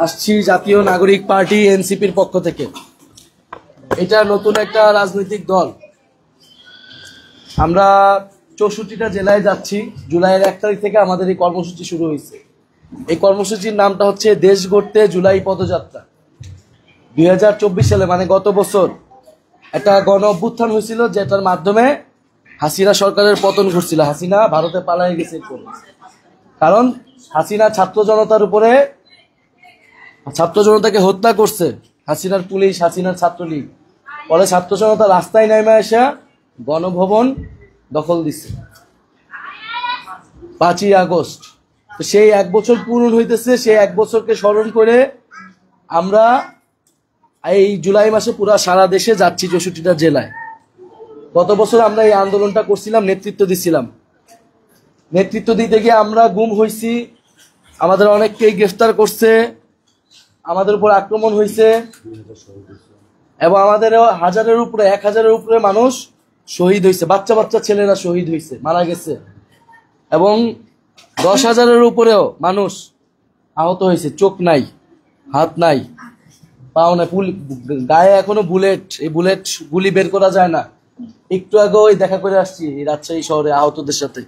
আসছি জাতীয় নাগরিক পার্টি এনসিপির পক্ষ থেকে। এটা নতুন একটা রাজনৈতিক দল। আমরা 64টা জেলায় যাচ্ছি। জুলাইয়ের 1 তারিখ থেকে আমাদের এই কর্মসূচি শুরু হয়েছে। এই কর্মসূচির নামটা হচ্ছে দেশ গড়তে জুলাই পদযাত্রা। 2024 সালে মানে গত বছর একটা গণ অভ্যুত্থান হয়েছিল, যেটার মাধ্যমে হাসিনা সরকারের পতন ঘটছিল। হাসিনা ভারতে পালিয়ে গেছে, কারণ হাসিনা ছাত্র জনতাকে হত্যা করছে। হাসিনার পুলিশ, হাসিনার ছাত্রলীগ। ফলে ছাত্র জনতা রাস্তায় নেমে এসে গণভবন দখল দিচ্ছে 5ই আগস্ট। তো সেই 1 বছর পূরণ হইতেছে। সেই 1 বছরকে স্মরণ করে আমরা এই জুলাই মাসে পুরা সারা দেশে যাচ্ছি, 64টা জেলায়। গত বছর আমরা এই আন্দোলনটা করছিলাম, নেতৃত্ব দিছিলাম। নেতৃত্ব দিতে গিয়ে আমরা গুম হয়েছি, আমাদের অনেককেই গ্রেফতার করছে, আমাদের উপর আক্রমণ হয়েছে, এবং আমাদের 1000-এর উপরে মানুষ শহীদ হয়েছে। বাচ্চা বাচ্চা ছেলেরা শহীদ হয়েছে, মারা গেছে, এবং 10,000-এর উপরেও মানুষ আহত হয়েছে। চোখ নাই, হাত নাই, পাও নাই, গায়ে এখনো বুলেট, এই বুলেট গুলি বের করা যায় না। একটু আগেও দেখা করে আসছি এই রাজশাহী শহরে আহতদের সাথে।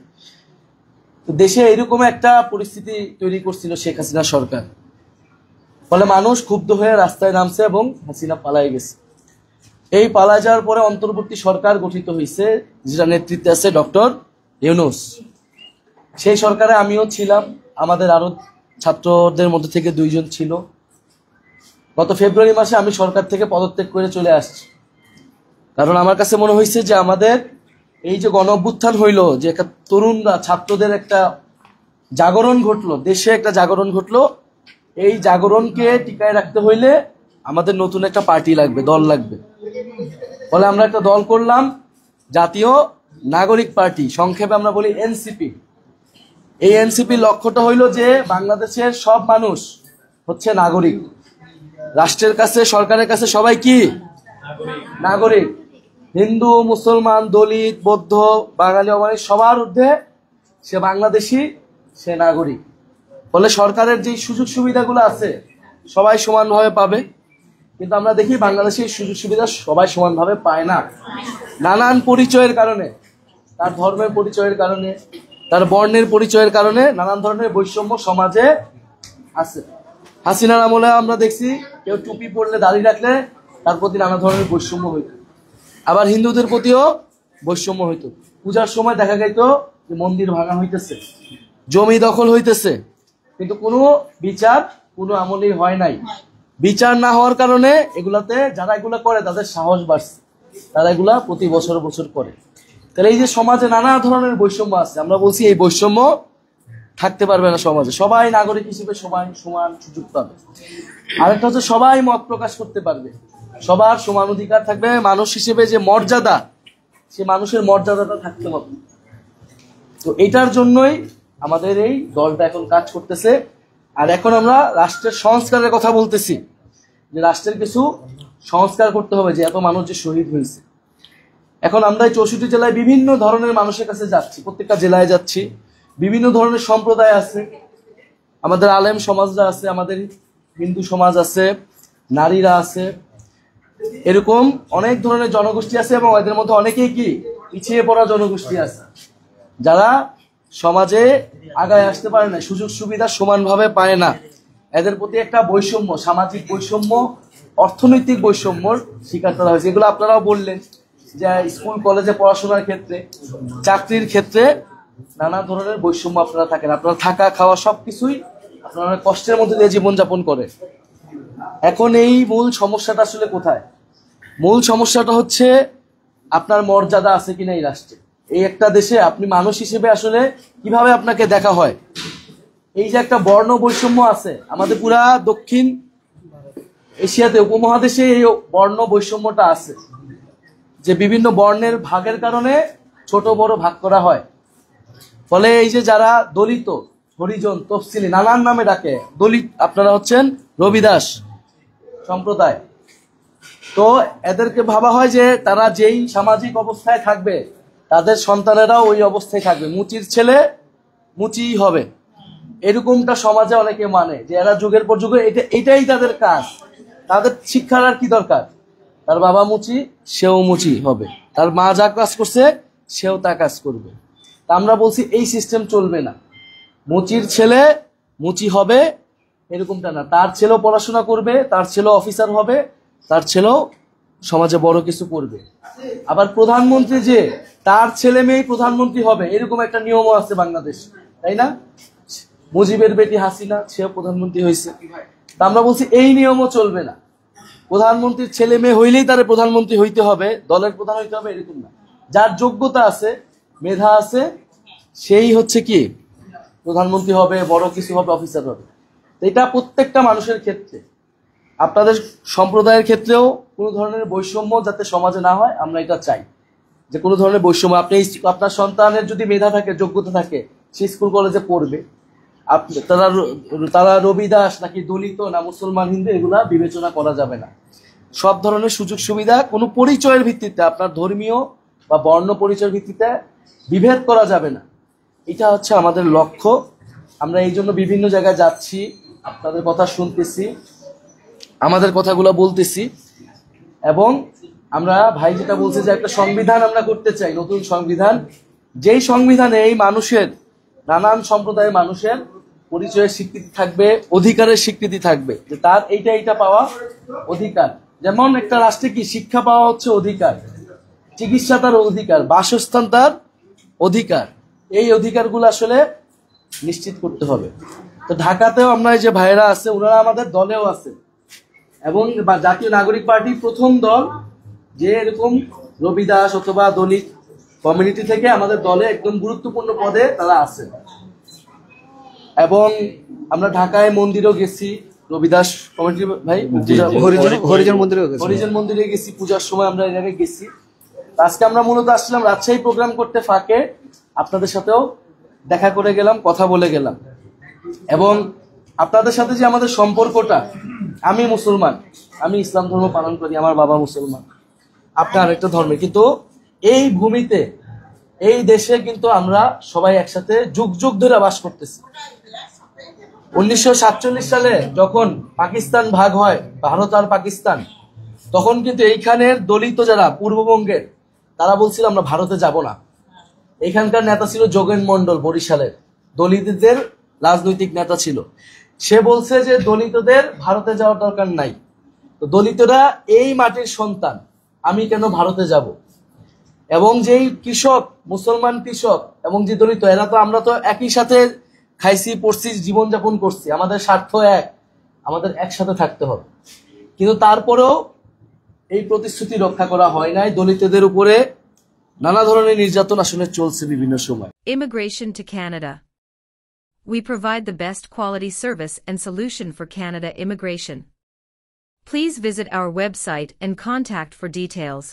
তো দেশে এরকম একটা পরিস্থিতি তৈরি করছিল শেখ হাসিনা সরকার। ফলে মানুষ ক্ষুব্ধ হয়ে রাস্তায় নামছে এবং হাসিনা পালায় গেছে। এই পালায় যাওয়ার পরে অন্তর্বর্তী সরকার গঠিত হয়েছে, যেটা নেতৃত্বে আছে ডক্টর ইউনূস। সেই সরকারে আমিও ছিলাম, আমাদের আরো ছাত্রদের মধ্যে থেকে 2 জন ছিল। গত ফেব্রুয়ারি মাসে আমি সরকার থেকে পদত্যাগ করে চলে আসছি, কারণ আমার কাছে মনে হয়েছে যে আমাদের এই যে গণ অভ্যুত্থান হইলো, যে একটা তরুণরা, ছাত্রদের একটা জাগরণ ঘটলো, দেশে একটা জাগরণ ঘটলো, এই জাগরণকে টিকায় রাখতে হইলে আমাদের নতুন একটা পার্টি লাগবে, দল লাগবে। ফলে আমরা একটা দল করলাম, জাতীয় নাগরিক পার্টি, সংক্ষেপে আমরা বলি এনসিপি। এই এনসিপির লক্ষ্যটা হইল যে বাংলাদেশের সব মানুষ হচ্ছে নাগরিক। রাষ্ট্রের কাছে, সরকারের কাছে সবাই কি নাগরিক। হিন্দু, মুসলমান, দলিত, বৌদ্ধ, বাঙালি, অবাঙালি সবার ঊর্ধ্বে সে বাংলাদেশি, সে নাগরিক। ফলে সরকারের যে সুযোগ সুবিধাগুলো আছে সবাই সমানভাবে পাবে, কিন্তু আমরা দেখি বাংলাদেশের সুযোগ সুবিধা সবাই সমানভাবে পায় না। নানান পরিচয়ের কারণে, তার ধর্মের পরিচয়ের কারণে, তার বর্ণের পরিচয়ের কারণে নানান ধরনের বৈষম্য সমাজে আছে। হাসিনার আমলে আমরা দেখছি কেউ টুপি পরলে, দাড়ি রাখলে তার প্রতি নানা ধরনের বৈষম্য হইত। আবার হিন্দুদের প্রতিও বৈষম্য হইত। পূজার সময় দেখা যেত যে মন্দির ভাঙা হইতেছে, জমি দখল হইতেছে, কিন্তু কোনো বিচার কোনো আমলেই হয় নাই। বিচার না হওয়ার কারণে এগুলাতে যারা এগুলা করে তাদের সাহস বাড়ছে, তারা এগুলা প্রতি বছর বছর করে। তাহলে এই যে সমাজে নানা ধরনের বৈষম্য আছে, আমরা বলছি এই বৈষম্য থাকতে পারবে না সমাজে। সবাই নাগরিক হিসেবে সবাই সমান সুযোগ পাবে। আরেকটা হচ্ছে সবাই মত প্রকাশ করতে পারবে, সবার সমান অধিকার থাকবে। মানুষ হিসেবে যে মর্যাদা, সে মানুষের মর্যাদাটা থাকতে হবে। তো এটার জন্যই আমাদের এই দলটা এখন কাজ করতেছে। আর এখন আমরা রাষ্ট্রের সংস্কারের কথা বলতেছি, যে রাষ্ট্রের কিছু সংস্কার করতে হবে, যে এত মানুষ যে শহীদ হয়েছে। এখন আমরা এই 64 জেলায় বিভিন্ন ধরনের মানুষের কাছে যাচ্ছি, প্রত্যেকটা জেলায় যাচ্ছি। বিভিন্ন ধরনের সম্প্রদায় আছে, আমাদের আলেম সমাজরা আছে, আমাদের হিন্দু সমাজ আছে, নারীরা আছে, এরকম অনেক ধরনের জনগোষ্ঠী আছে, এবং এদের মধ্যে অনেকেই কি পিছিয়ে পড়া জনগোষ্ঠী আছে, যারা সমাজে আগায় আসতে পারে না, সুযোগ সুবিধা সমানভাবে পায় না। এদের প্রতি একটা বৈষম্য, সামাজিক বৈষম্য, অর্থনৈতিক বৈষম্যর শিকার করা হয়েছে। এগুলো আপনারাও বললেন যে স্কুল কলেজে পড়াশোনার ক্ষেত্রে, চাকরির ক্ষেত্রে নানা ধরনের বৈষম্য আপনারা থাকেন। আপনারা থাকা খাওয়া সবকিছুই আপনারা কষ্টের মধ্যে দিয়ে জীবনযাপন করে। এখন এই মূল সমস্যাটা আসলে কোথায়? মূল সমস্যাটা হচ্ছে আপনার মর্যাদা আছে কিনা এই রাষ্ট্রে। এই একটা দেশে আপনি মানুষ হিসেবে আসলে কিভাবে আপনাকে দেখা হয়। এই যে একটা বর্ণ বৈষম্য আছে আমাদের পুরা দক্ষিণ এশিয়াতে, উপমহাদেশে এই বর্ণ বৈষম্যটা আছে, যে বিভিন্ন বর্ণের ভাগের কারণে ছোট বড় ভাগ করা হয়। ফলে এই যে যারা দলিত, হরিজন, তফসিলি নানান নামে ডাকে, দলিত আপনারা হচ্ছেন রবিদাস সম্প্রদায়, তো এদেরকে ভাবা হয় যে তারা যেই সামাজিক অবস্থায় থাকবে তাদের সন্তানেরাও ওই অবস্থায় থাকবে, মুচির ছেলে মুচিই হবে। এরকমটা সমাজে অনেকে মানে যে এরা যুগের পর যুগে এটাই তাদের কাজ। তাদের শিক্ষার আর কি দরকার? তার বাবা মুচি, সেও মুচি হবে, তার মা যা কাজ করছে সেও তা কাজ করবে। তা আমরা বলছি এই সিস্টেম চলবে না। মুচির ছেলে মুচি হবে এরকমটা না, তার ছেলেও পড়াশোনা করবে, তার ছেলেও অফিসার হবে, তার ছেলেও সমাজে বড় কিছু করবে। আবার প্রধানমন্ত্রী যে তার ছেলে মেয়ে প্রধানমন্ত্রী হবে এরকম একটা নিয়মও আছে বাংলাদেশ, তাই না? মুজিবের বেটি হাসিনা, সেও প্রধানমন্ত্রী হয়েছে। তা আমরা বলছি এই নিয়মও চলবে না। প্রধানমন্ত্রীর ছেলে মেয়ে হইলেই তার প্রধানমন্ত্রী হইতে হবে, দলের প্রধান হইতে হবে এরকম না। যার যোগ্যতা আছে, মেধা আছে, সেই হচ্ছে কি প্রধানমন্ত্রী হবে, বড় কিছু হবে, অফিসার হবে। এটা প্রত্যেকটা মানুষের ক্ষেত্রে, আপনাদের সম্প্রদায়ের ক্ষেত্রেও কোনো ধরনের বৈষম্য যাতে সমাজে না হয় আমরা এটা চাই, যে কোনো ধরনের বৈষম্য। আপনি আপনার সন্তানের যদি মেধা থাকে, যোগ্যতা থাকে, সে স্কুল কলেজে পড়বে। তারা রবিদাস নাকি দলিত না মুসলমান হিন্দু এগুলা বিবেচনা করা যাবে না। সব ধরনের সুযোগ সুবিধা কোনো পরিচয়ের ভিত্তিতে, আপনার ধর্মীয় বা বর্ণ পরিচয়ের ভিত্তিতে বিভেদ করা যাবে না। এটা হচ্ছে আমাদের লক্ষ্য। আমরা এই জন্য বিভিন্ন জায়গায় যাচ্ছি, আপনাদের কথা শুনতেছি, আমাদের কথাগুলো বলতেছি, এবং আমরা ভাই যেটা বলছে যে একটা সংবিধান আমরা করতে চাই, নতুন সংবিধান, যেই সংবিধানে এই মানুষের, নানান সম্প্রদায়ের মানুষের পরিচয়ের স্বীকৃতি থাকবে, অধিকারের স্বীকৃতি থাকবে, যে তার এইটা পাওয়া অধিকার। যেমন একটা রাষ্ট্রে কি শিক্ষা পাওয়া হচ্ছে অধিকার, চিকিৎসা তার অধিকার, বাসস্থান তার অধিকার, এই অধিকারগুলো আসলে নিশ্চিত করতে হবে। তো ঢাকাতেও আমরা এই যে ভাইরা আছে, ওনারা আমাদের দলেও আছে, এবং জাতীয় নাগরিক পার্টি প্রথম দল যে এরকম রবিদাস অথবা দলিত কমিউনিটি থেকে আমাদের দলে একদম গুরুত্বপূর্ণ পদে তারা আছে। এবং আমরা ঢাকায় মন্দিরেও গেছি, রবিদাস কমিটি ভাই হরিজন মন্দিরে গেছি, পূজার সময় আমরা এই জায়গায় গেছি। আজকে আমরা মূলত আসছিলাম রাজশাহী প্রোগ্রাম করতে, ফাঁকে আপনাদের সাথেও দেখা করে গেলাম, কথা বলে গেলাম। এবং আপনাদের সাথে যে আমাদের সম্পর্কটা, আমি মুসলমান, আমি ইসলাম ধর্ম পালন করি, আমার বাবা মুসলমান, আপনি আরেকটা ধর্মে, কিন্তু এই ভূমিতে, এই দেশে কিন্তু আমরা সবাই একসাথে যুগ যুগ ধরে বাস করতেছি। 1947 সালে যখন পাকিস্তান ভাগ হয়, ভারত আর পাকিস্তান, তখন কিন্তু এইখানের দলিত যারা পূর্ববঙ্গের, তারা বলছিল আমরা ভারতে যাব না। এখানকার নেতা ছিল যোগেন মন্ডল, বরিশালের দলিতদের রাজনৈতিক নেতা ছিল। সে বলছে যে দলিতদের ভারতে যাওয়ার দরকার নাই, তো দলিতরা এই মাটির সন্তান, আমি কেন ভারতে যাব? এবং যেই কৃষক, মুসলমান কৃষক এবং যে দলিত, এরা তো, আমরা তো একই সাথে খাইছি, পড়ছি, জীবনযাপন করছি, আমাদের স্বার্থ এক, আমাদের একসাথে থাকতে হবে। কিন্তু তারপরেও এই প্রতিশ্রুতি রক্ষা করা হয় নাই। দলিতদের উপরে নানা ধরনের নির্যাতন আসলে চলছে বিভিন্ন সময়। Immigration to Canada. We provide the best quality service and solution for Canada immigration. Please visit our website and contact for details.